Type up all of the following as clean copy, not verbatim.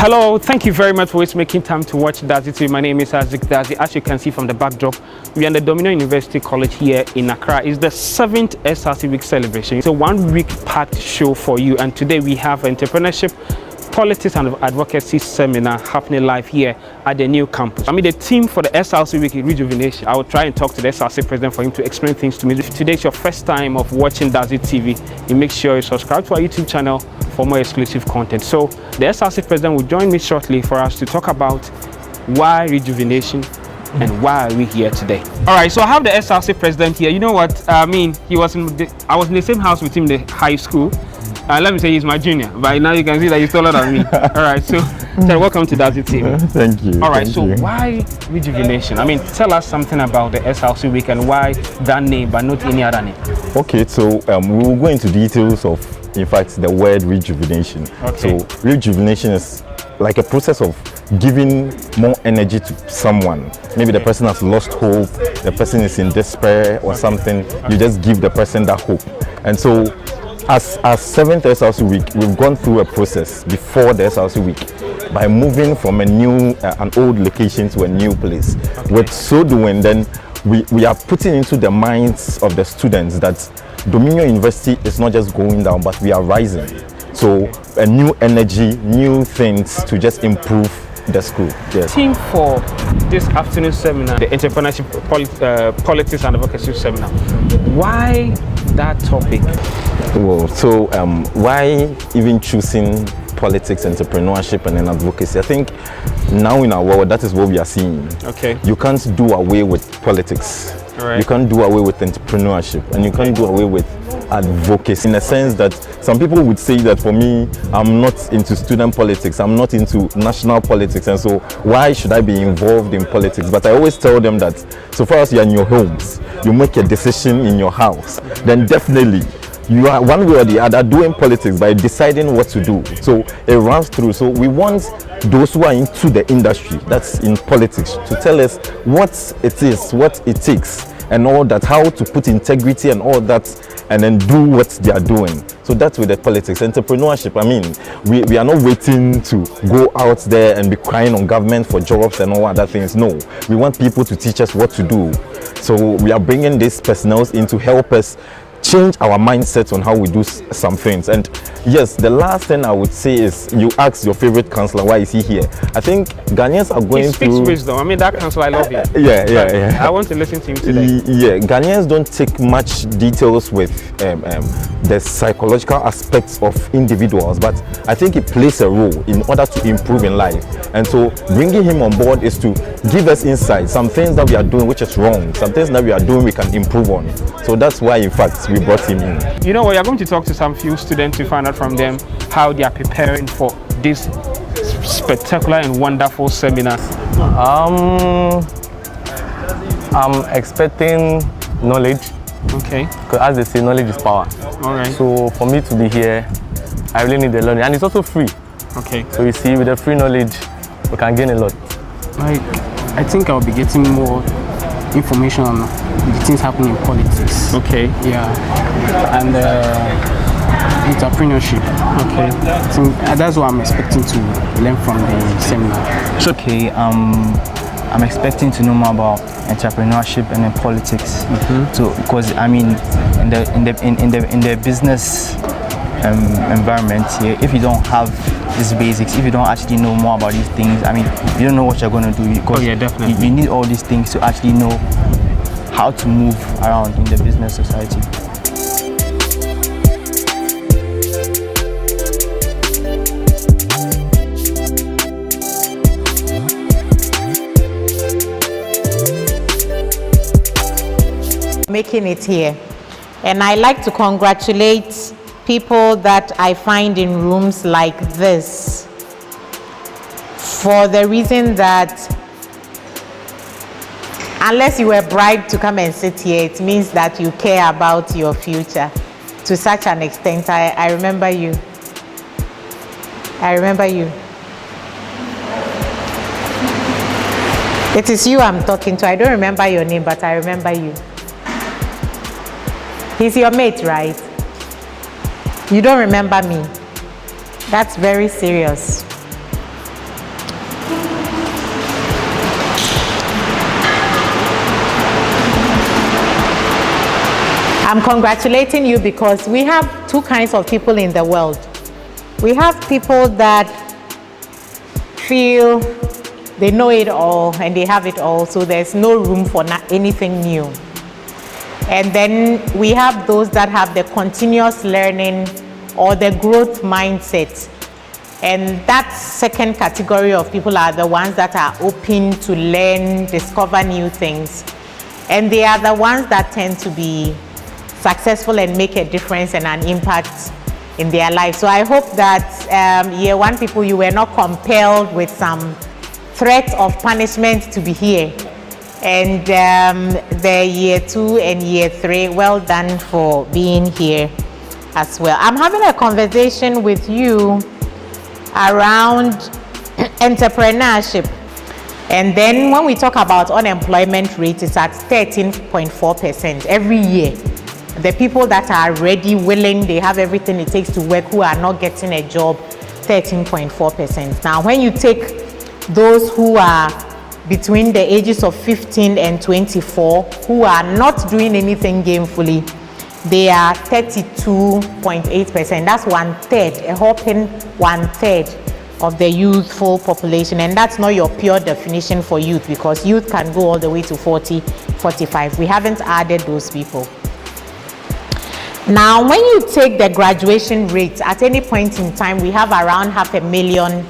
Hello, thank you very much for always making time to watch DADZIE. My name is DADZIE. As you can see from the backdrop, we are in the Dominion University College here in Accra. It's the 7th SRC week celebration. It's a 1 week packed show for you, and today we have entrepreneurship, politics and advocacy seminar happening live here at the new campus. The theme for the SRC week is rejuvenation. I will try and talk to the SRC president for him to explain things to me. If today is your first time of watching DADZIE TV, you make sure you subscribe to our YouTube channel for more exclusive content. So the SRC president will join me shortly for us to talk about why rejuvenation and why are we here today. All right, so I have the SRC president here. You know what I mean? I was in the same house with him in the high school. Let me say he's my junior, but now you can see that he's taller than me. All right, so welcome to DADZIE TV. Thank you. All right, why rejuvenation? Tell us something about the SRC week and why that name, but not any other name. Okay, so we will go into details of, in fact, the word rejuvenation. Okay. So rejuvenation is like a process of giving more energy to someone. Maybe the person has lost hope, the person is in despair or something. You just give the person that hope. And so as 7th SRC week, we've gone through a process before the SRC week by moving from an old location to a new place. With so doing, then we are putting into the minds of the students that Dominion University is not just going down, but we are rising. So a new energy, new things to just improve the school. Yes. Theme for this afternoon seminar, the entrepreneurship, politics and advocacy seminar. Why that topic? Well, so why even choosing politics, entrepreneurship, and then advocacy? I think now in our world, that is what we are seeing. Okay. You can't do away with politics. Right. You can't do away with entrepreneurship, and you can't do away with advocacy, in a sense that some people would say that for me, I'm not into student politics, I'm not into national politics, and so why should I be involved in politics? But I always tell them that so far as you're in your homes, you make a decision in your house, then definitely you are one way or the other doing politics by deciding what to do. So it runs through. So we want those who are into the industry, that's in politics, to tell us what it is, what it takes, and all that, how to put integrity and all that, and then do what they are doing. So that's with the politics. Entrepreneurship, we are not waiting to go out there and be crying on government for jobs and all other things. No, we want people to teach us what to do. So we are bringing these personnel in to help us change our mindset on how we do some things. And yes, the last thing I would say is, you ask your favorite counselor, why is he here? I think Ghanaians are going through... He speaks wisdom. That counselor, I love him. Yeah. I want to listen to him today. Yeah, Ghanaians don't take much details with the psychological aspects of individuals, but I think it plays a role in order to improve in life. And so bringing him on board is to give us insight, some things that we are doing which is wrong, some things that we are doing we can improve on. So that's why, in fact, we brought him in. You know what, you're going to talk to some few students to find out from them how they are preparing for this spectacular and wonderful seminar. I'm expecting knowledge. Okay. Because as they say, knowledge is power. All right. So for me to be here, I really need the learning, and it's also free. Okay. So you see, with the free knowledge, we can gain a lot. I think I'll be getting more information on the things happening in politics. Okay. Yeah. And entrepreneurship. Okay. So that's what I'm expecting to learn from the seminar. Okay. I'm expecting to know more about entrepreneurship and then politics. So because in the business environment here, if you don't have these basics, if you don't actually know more about these things, you don't know what you're going to do. Because definitely. You need all these things to actually know how to move around in the business society. Making it here, and I like to congratulate people that I find in rooms like this, for the reason that unless you were bribed to come and sit here, it means that you care about your future to such an extent. I remember you. It is you I'm talking to. I don't remember your name, but I remember you. He's your mate, right? You don't remember me. That's very serious. I'm congratulating you because we have two kinds of people in the world. We have people that feel they know it all and they have it all, so there's no room for anything new. And then we have those that have the continuous learning or the growth mindset. And that second category of people are the ones that are open to learn, discover new things. And they are the ones that tend to be successful and make a difference and an impact in their life. So I hope that year one people, you were not compelled with some threat of punishment to be here. And the year two and year three, well done for being here as well. I'm having a conversation with you around entrepreneurship. And then when we talk about unemployment rate, it's at 13.4% every year. The people that are ready, willing, they have everything it takes to work, who are not getting a job, 13.4%. Now, when you take those who are between the ages of 15 and 24, who are not doing anything gainfully, they are 32.8%. That's 1/3, a whopping 1/3 of the youthful population. And that's not your pure definition for youth, because youth can go all the way to 40, 45. We haven't added those people. Now, when you take the graduation rate, at any point in time, we have around 500,000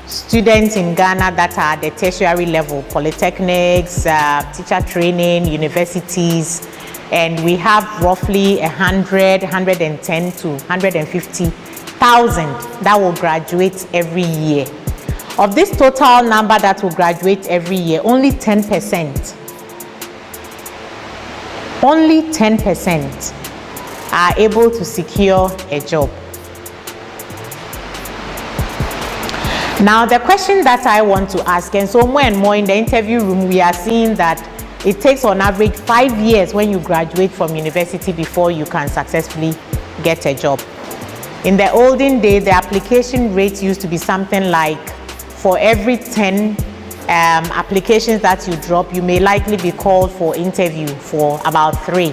students in Ghana that are at the tertiary level, polytechnics, teacher training, universities, and we have roughly 100, 110 to 150,000 that will graduate every year. Of this total number that will graduate every year, only 10% are able to secure a job. Now, the question that I want to ask, and so more and more in the interview room, we are seeing that it takes on average 5 years when you graduate from university before you can successfully get a job. In the olden days, the application rate used to be something like, for every 10 applications that you drop, you may likely be called for interview for about 3.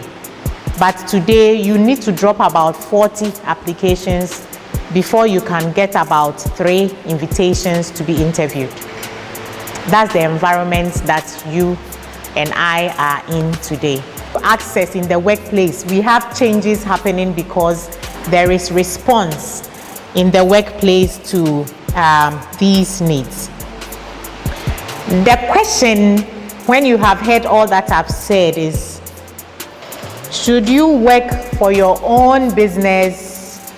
But today, you need to drop about 40 applications before you can get about 3 invitations to be interviewed. That's the environment that you and I are in today. Access in the workplace, we have changes happening because there is response in the workplace to these needs. The question, when you have heard all that I've said, is, should you work for your own business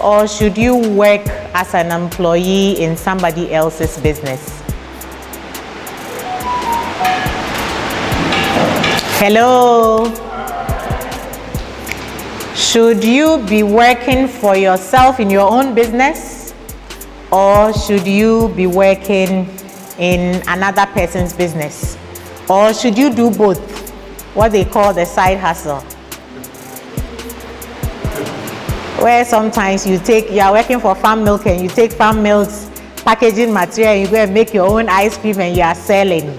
or should you work as an employee in somebody else's business? Hello? Should you be working for yourself in your own business, or should you be working in another person's business? Or should you do both? What they call the side hustle. Where sometimes you are working for farm milk and you take farm milk's packaging material and you go and make your own ice cream and you are selling.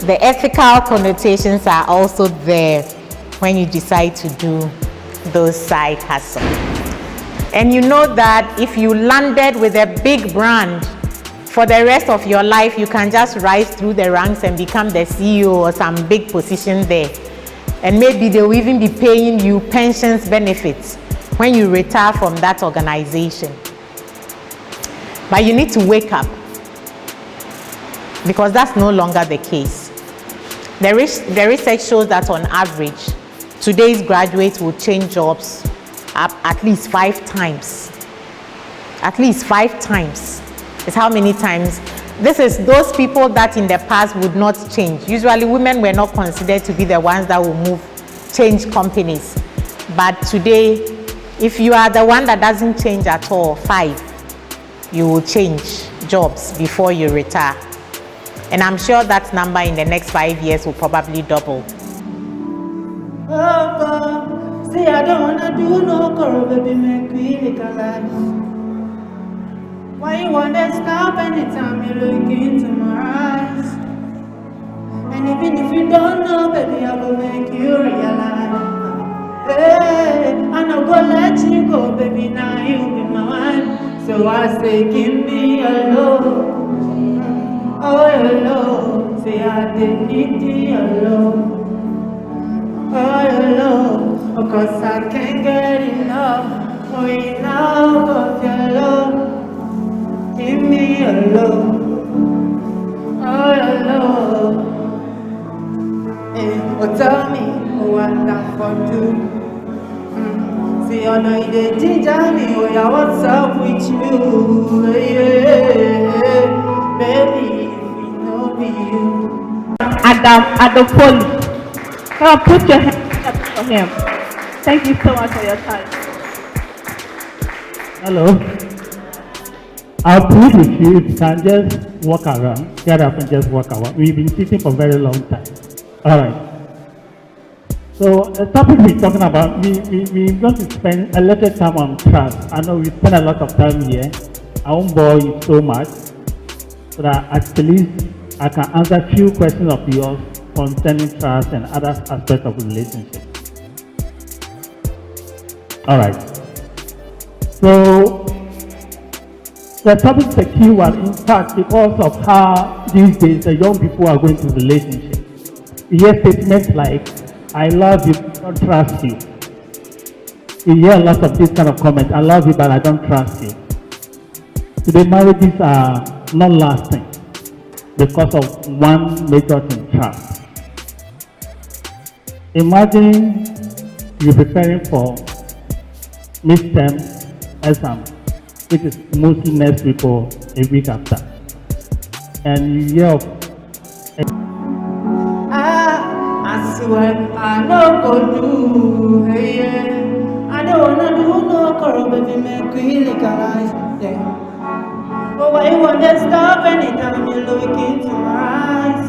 The ethical connotations are also there when you decide to do those side hustles. And you know that if you landed with a big brand, for the rest of your life, you can just rise through the ranks and become the CEO or some big position there. And maybe they will even be paying you pensions benefits when you retire from that organization. But you need to wake up, because that's no longer the case. The research shows that on average, today's graduates will change jobs at least 5 times. At least 5 times. It's how many times? This is those people that in the past would not change. Usually women were not considered to be the ones that will change companies. But today, if you are the one that doesn't change at all, 5, you will change jobs before you retire. And I'm sure that number in the next 5 years will probably double. Oh, see, I don't wanna do no girl, baby, make me legalize. Why you wanna stop anytime you look into my eyes? And even if you don't know, baby, I will make you realize. I no go let you go, baby, now you be my wife. So I say, give me your love. Oh, your love. Say I didn't need your love. Oh, your love. Oh, 'cause I can't get enough. Oh, enough of your love. Give me your love. Oh, your love. Hey, oh, tell me what I'm for do. See, I know you did ginger me. Oh, yeah, what's up with you? Yeah, baby, if you know me, you. At the police. Come on, put your hands up for him. Thank you so much for your time. Hello. I'll plead with you if you can just walk around, get up and just walk around. We've been sitting for a very long time. All right. So the topic we're talking about, we're going to spend a little time on trust. I know we spend a lot of time here. I won't bore you so much, so that at least I can answer a few questions of yours concerning trust and other aspects of relationship. All right. So the topic is a key one, in fact, because of how these days the young people are going to relationships. You hear statements like, I love you, I don't trust you. You hear lots of these kind of comments, I love you, but I don't trust you. Today, marriages are not lasting because of one major thing, trust. Imagine you're preparing for midterm exam, which is mostly next week or a week after. And you hear of I swear I no go do, hey, yeah. I don't wanna do no curl, baby, make we legalize, yeah. But why you wanna stop anytime you look into my eyes,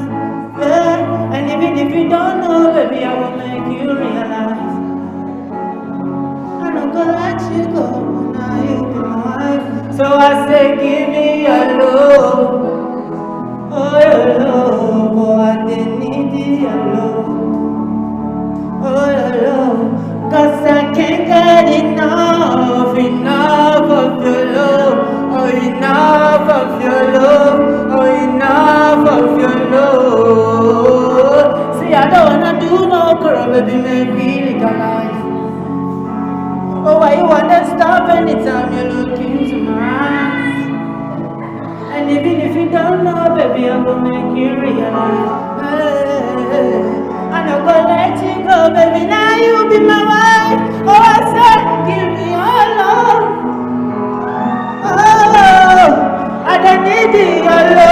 yeah. And even if you don't know, baby, I will make you realize. I don't go let you go, now you be my wife. So I say, give me your love. Oh, your love, oh, I didn't need your love. Oh, your love, 'cause I can't get enough of your love. Oh, enough of your love. Oh, enough of your love. See, I don't wanna do no girl, baby, make me legalize. Oh, why you wanna stop anytime you look into my eyes? And even if you don't know, baby, I will make you realize. Hey, I'm not gonna let you go, baby, now you be my wife. Oh, I said, give me your love. Oh, I don't need your love.